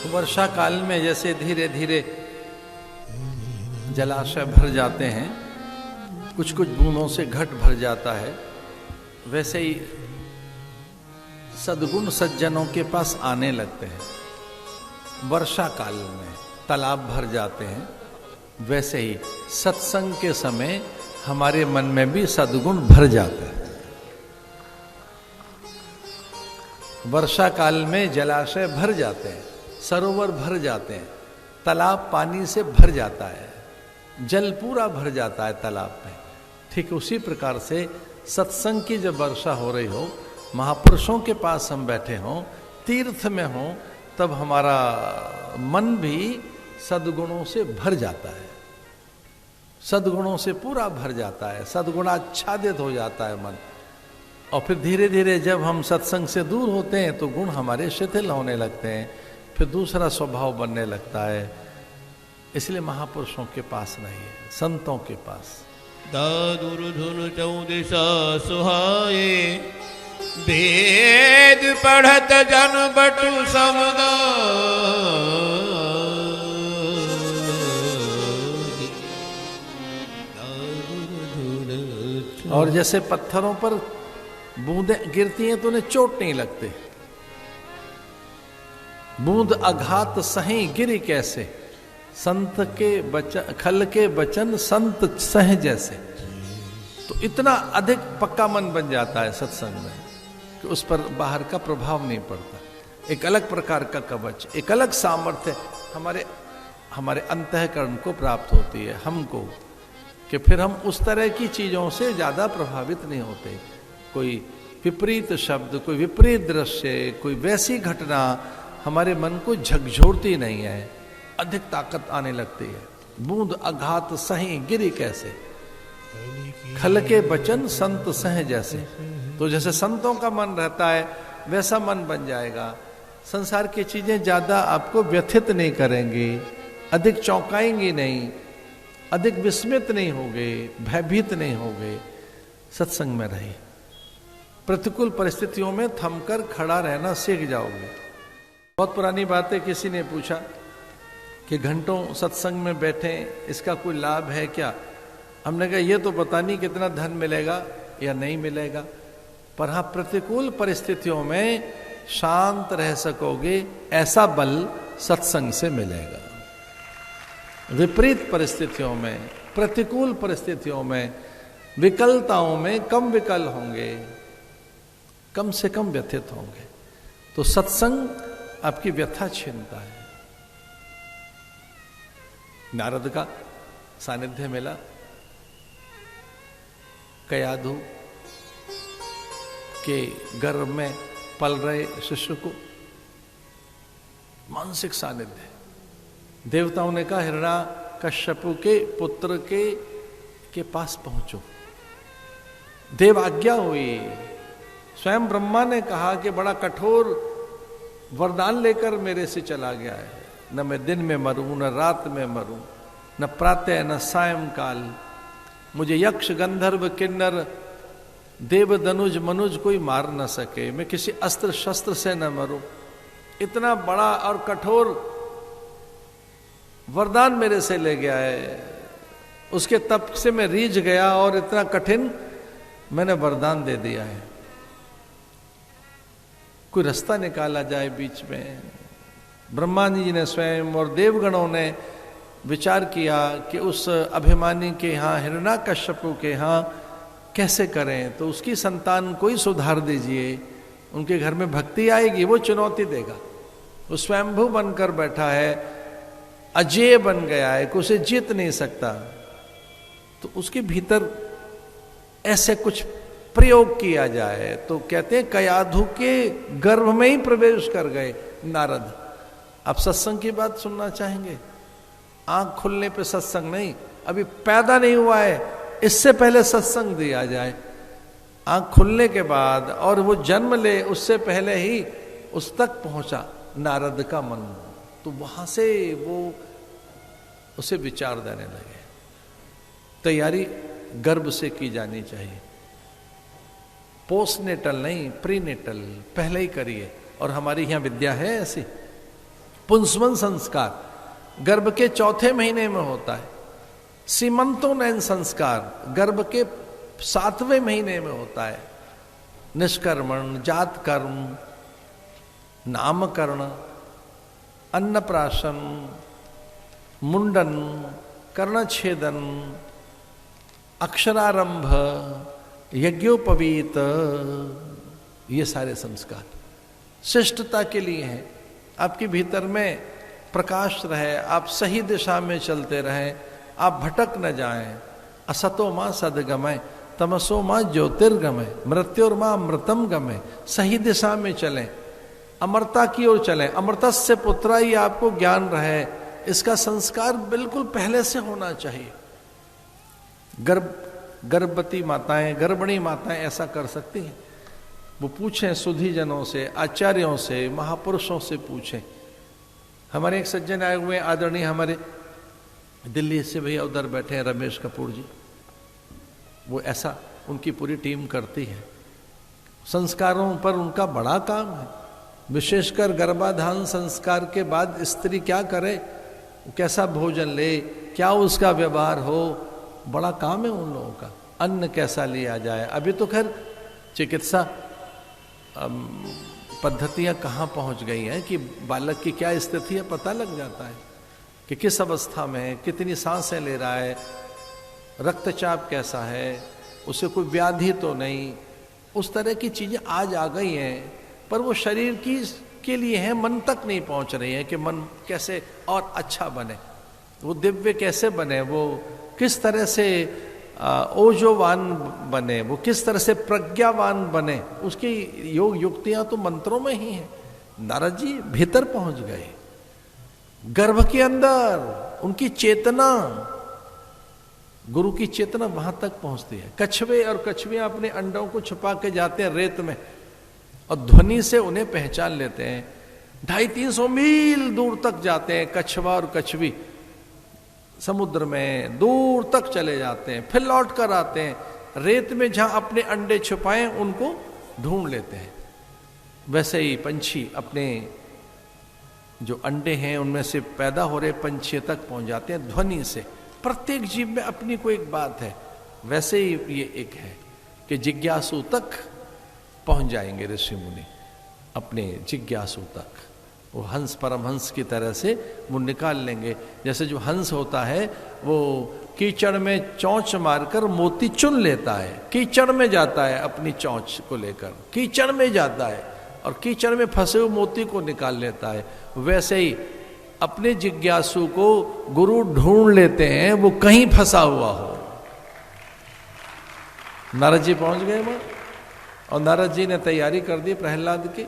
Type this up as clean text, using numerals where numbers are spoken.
वर्षा काल में जैसे धीरे धीरे जलाशय भर जाते हैं, कुछ कुछ बूंदों से घट भर जाता है, वैसे ही सद्गुण सज्जनों के पास आने लगते हैं। वर्षा काल में तालाब भर जाते हैं, वैसे ही सत्संग के समय हमारे मन में भी सद्गुण भर जाते हैं। वर्षा काल में जलाशय भर जाते हैं, सरोवर भर जाते हैं, तालाब पानी से भर जाता है, जल पूरा भर जाता है तालाब में। ठीक उसी प्रकार से सत्संग की जब वर्षा हो रही हो, महापुरुषों के पास हम बैठे हों, तीर्थ में हों, तब हमारा मन भी सद्गुणों से भर जाता है, सद्गुणों से पूरा भर जाता है, सद्गुणाच्छादित हो जाता है मन। और फिर धीरे धीरे जब हम सत्संग से दूर होते हैं तो गुण हमारे शिथिल होने लगते हैं, फिर दूसरा स्वभाव बनने लगता है। इसलिए महापुरुषों के पास रहिए, संतों के पास। दादुर्धुन चौदिशा सुहाए, वेद पढ़त जन बटु समुदाय। और जैसे पत्थरों पर बूंदें गिरती हैं तो उन्हें चोट नहीं लगती। बूंद आघात सही गिरी कैसे, संत के बचन खल के बचन संत सह जैसे। तो इतना अधिक पक्का मन बन जाता है सत्संग में कि उस पर बाहर का प्रभाव नहीं पड़ता। एक अलग प्रकार का कवच, एक अलग सामर्थ्य हमारे अंतःकरण को प्राप्त होती है हमको, कि फिर हम उस तरह की चीजों से ज्यादा प्रभावित नहीं होते। कोई विपरीत शब्द, कोई विपरीत दृश्य, कोई वैसी घटना हमारे मन को झकझोरती नहीं है, अधिक ताकत आने लगती है। बूंद आघात सही गिरी कैसे, खल के बचन संत सह जैसे। तो जैसे संतों का मन रहता है वैसा मन बन जाएगा। संसार की चीजें ज्यादा आपको व्यथित नहीं करेंगी, अधिक चौंकाएंगी नहीं, अधिक विस्मित नहीं होगे, भयभीत नहीं होगे। सत्संग में रहिए, प्रतिकूल परिस्थितियों में थमकर खड़ा रहना सीख जाओगे। बहुत पुरानी बात है, किसी ने पूछा कि घंटों सत्संग में बैठे, इसका कोई लाभ है क्या? हमने कहा ये तो पता नहीं कितना धन मिलेगा या नहीं मिलेगा, पर हाँ प्रतिकूल परिस्थितियों में शांत रह सकोगे, ऐसा बल सत्संग से मिलेगा। विपरीत परिस्थितियों में, प्रतिकूल परिस्थितियों में, विकलताओं में कम विकल होंगे, कम से कम व्यथित होंगे। तो सत्संग आपकी व्यथा छीनता है। नारद का सानिध्य मिला, कयाधु के गर्भ में पल रहे शिशु को मानसिक सानिध्य। देवताओं ने कहा हिरण्यकश्यपु के पुत्र के पास पहुंचो। देव आज्ञा हुई। स्वयं ब्रह्मा ने कहा कि बड़ा कठोर वरदान लेकर मेरे से चला गया है, न मैं दिन में मरूं, न रात में मरूं, न प्रातः न सायंकाल। मुझे यक्ष गंधर्व किन्नर देव धनुज मनुज कोई मार न सके, मैं किसी अस्त्र शस्त्र से न मरूं। इतना बड़ा और कठोर वरदान मेरे से ले गया है, उसके तप से मैं रीझ गया और इतना कठिन मैंने वरदान दे दिया है। कोई रास्ता निकाला जाए बीच में। ब्रह्मा जी ने स्वयं और देवगणों ने विचार किया कि उस अभिमानी के यहाँ, हिरण्यकश्यपु के यहाँ कैसे करें, तो उसकी संतान को ही सुधार दीजिए, उनके घर में भक्ति आएगी, वो चुनौती देगा। वो स्वयंभू बनकर बैठा है, अजेय बन गया है, कोई उसे जीत नहीं सकता। तो उसके भीतर ऐसे कुछ प्रयोग किया जाए। तो कहते हैं कयाधु के गर्भ में ही प्रवेश कर गए नारद। आप सत्संग की बात सुनना चाहेंगे? आंख खुलने पे सत्संग नहीं, अभी पैदा नहीं हुआ है, इससे पहले सत्संग दिया जाए। आंख खुलने के बाद और वो जन्म ले, उससे पहले ही उस तक पहुंचा नारद का मन। तो वहां से वो उसे विचार देने लगे। तैयारी गर्भ से की जानी चाहिए, पोस्टनेटल नहीं, प्रीनेटल पहले ही करिए। और हमारी यहाँ विद्या है ऐसी, पुंसवन संस्कार गर्भ के चौथे महीने में होता है। सीमंतोनयन संस्कार गर्भ के 7वें महीने में होता है। निष्कर्मण, जात कर्म, नामकरण, अन्नप्राशन, मुंडन, कर्णछेदन, अक्षरारंभ, यज्ञोपवीत, ये सारे संस्कार शिष्टता के लिए हैं। आपके भीतर में प्रकाश रहे, आप सही दिशा में चलते रहें, आप भटक न जाएं। असतो मां सदगमय, तमसो मां ज्योतिर्गमय, मृत्योर्मां अमृतम गमय। सही दिशा में चलें, अमरता की ओर चलें। अमृतस्य पुत्रा ही आपको ज्ञान रहे, इसका संस्कार बिल्कुल पहले से होना चाहिए। गर्भवती माताएं, गर्भिणी माताएं ऐसा कर सकती हैं। वो पूछें सुधी जनों से, आचार्यों से, महापुरुषों से पूछें। हमारे एक सज्जन आए हुए आदरणीय, हमारे दिल्ली से भैया उधर बैठे हैं रमेश कपूर जी, वो ऐसा उनकी पूरी टीम करती है। संस्कारों पर उनका बड़ा काम है। विशेषकर गर्भाधान संस्कार के बाद स्त्री क्या करे, कैसा भोजन ले, क्या उसका व्यवहार हो, बड़ा काम है उन लोगों का। अन्न कैसा लिया जाए। अभी तो खैर चिकित्सा पद्धतियां कहाँ पहुंच गई हैं कि बालक की क्या स्थिति है पता लग जाता है कि किस अवस्था में है, कितनी सांसें ले रहा है, रक्तचाप कैसा है, उसे कोई व्याधि तो नहीं। उस तरह की चीजें आज आ गई हैं, पर वो शरीर की के लिए है, मन तक नहीं पहुंच रही है कि मन कैसे और अच्छा बने, वो दिव्य कैसे बने, वो किस तरह से ओजोवान बने, वो किस तरह से प्रज्ञावान बने। उसकी योग युक्तियां तो मंत्रों में ही हैं। नारद जी भीतर पहुंच गए, गर्भ के अंदर उनकी चेतना, गुरु की चेतना वहां तक पहुंचती है। कछुए और कछुएं अपने अंडों को छुपा के जाते हैं रेत में और ध्वनि से उन्हें पहचान लेते हैं। 250-300 मील दूर तक जाते हैं कछुआ और कछुई, समुद्र में दूर तक चले जाते हैं, फिर लौट कर आते हैं। रेत में जहां अपने अंडे छुपाए उनको ढूंढ लेते हैं। वैसे ही पंछी अपने जो अंडे हैं उनमें से पैदा हो रहे पंछी तक पहुंच जाते हैं ध्वनि से। प्रत्येक जीव में अपनी कोई एक बात है। वैसे ही ये एक है कि जिज्ञासु तक पहुंच जाएंगे ऋषि मुनि, अपने जिज्ञासु तक। वो हंस परमहंस की तरह से वो निकाल लेंगे। जैसे जो हंस होता है वो कीचड़ में चोंच मारकर मोती चुन लेता है, कीचड़ में जाता है अपनी चोंच को लेकर, कीचड़ में जाता है और कीचड़ में फंसे हुए मोती को निकाल लेता है। वैसे ही अपने जिज्ञासु को गुरु ढूंढ लेते हैं, वो कहीं फंसा हुआ हो। नारद जी पहुंच गए वहां और नारद जी ने तैयारी कर दी प्रहलाद की।